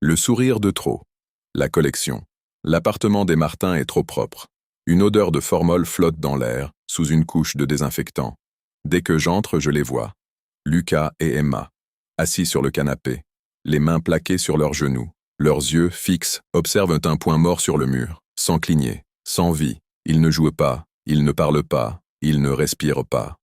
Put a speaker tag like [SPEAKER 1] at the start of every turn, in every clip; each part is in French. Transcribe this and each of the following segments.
[SPEAKER 1] Le sourire de trop. La collection. L'appartement des Martin est trop propre. Une odeur de formol flotte dans l'air, sous une couche de désinfectant. Dès que j'entre, je les vois. Lucas et Emma, assis sur le canapé, les mains plaquées sur leurs genoux. Leurs yeux, fixes, observent un point mort sur le mur, sans cligner, sans vie. Ils ne jouent pas, ils ne parlent pas, ils ne respirent pas.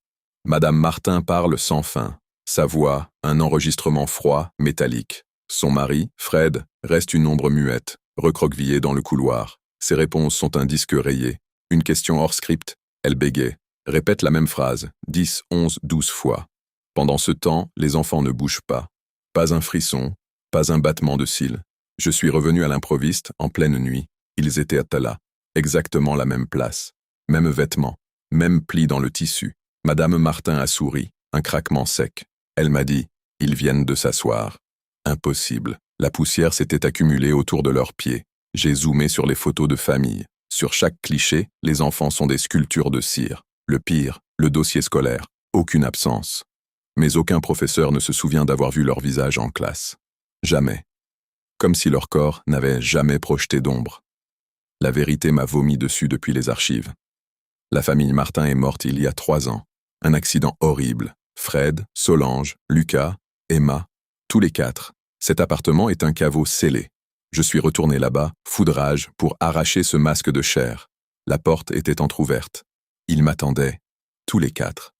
[SPEAKER 1] Madame Martin parle sans fin. Sa voix, un enregistrement froid, métallique. Son mari, Fred, reste une ombre muette, recroquevillée dans le couloir. Ses réponses sont un disque rayé. Une question hors script. Elle bégaye, répète la même phrase, 10, 11, 12 fois. Pendant ce temps, les enfants ne bougent pas. Pas un frisson, pas un battement de cils. Je suis revenu à l'improviste, en pleine nuit. Ils étaient là, exactement la même place. Même vêtements, même pli dans le tissu. Madame Martin a souri, un craquement sec. Elle m'a dit, ils viennent de s'asseoir. Impossible. La poussière s'était accumulée autour de leurs pieds. J'ai zoomé sur les photos de famille. Sur chaque cliché, les enfants sont des sculptures de cire. Le pire, le dossier scolaire. Aucune absence. Mais aucun professeur ne se souvient d'avoir vu leur visage en classe. Jamais. Comme si leur corps n'avait jamais projeté d'ombre. La vérité m'a vomi dessus depuis les archives. La famille Martin est morte il y a 3 ans. Un accident horrible. Fred, Solange, Lucas, Emma, tous les 4. Cet appartement est un caveau scellé. Je suis retourné là-bas, fou de rage, pour arracher ce masque de chair. La porte était entr'ouverte. Ils m'attendaient, tous les 4.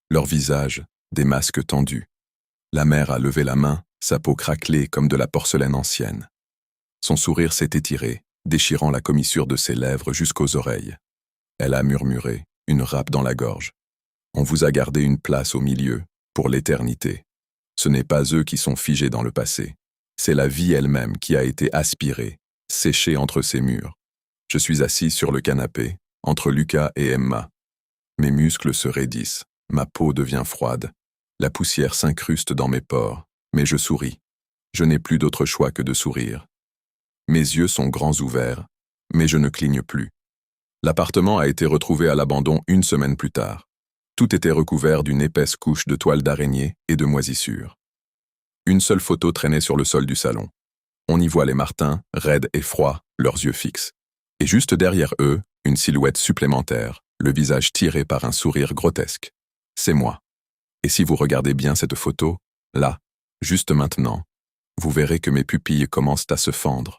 [SPEAKER 1] Leurs visages, des masques tendus. La mère a levé la main, sa peau craquelée comme de la porcelaine ancienne. Son sourire s'est étiré, déchirant la commissure de ses lèvres jusqu'aux oreilles. Elle a murmuré, une râpe dans la gorge. On vous a gardé une place au milieu, pour l'éternité. Ce n'est pas eux qui sont figés dans le passé. C'est la vie elle-même qui a été aspirée, séchée entre ces murs. Je suis assis sur le canapé, entre Lucas et Emma. Mes muscles se raidissent, ma peau devient froide. La poussière s'incruste dans mes pores, mais je souris. Je n'ai plus d'autre choix que de sourire. Mes yeux sont grands ouverts, mais je ne cligne plus. L'appartement a été retrouvé à l'abandon 1 semaine plus tard. Tout était recouvert d'une épaisse couche de toile d'araignée et de moisissures. Une seule photo traînait sur le sol du salon. On y voit les Martins, raides et froids, leurs yeux fixes. Et juste derrière eux, une silhouette supplémentaire, le visage tiré par un sourire grotesque. C'est moi. Et si vous regardez bien cette photo, là, juste maintenant, vous verrez que mes pupilles commencent à se fendre.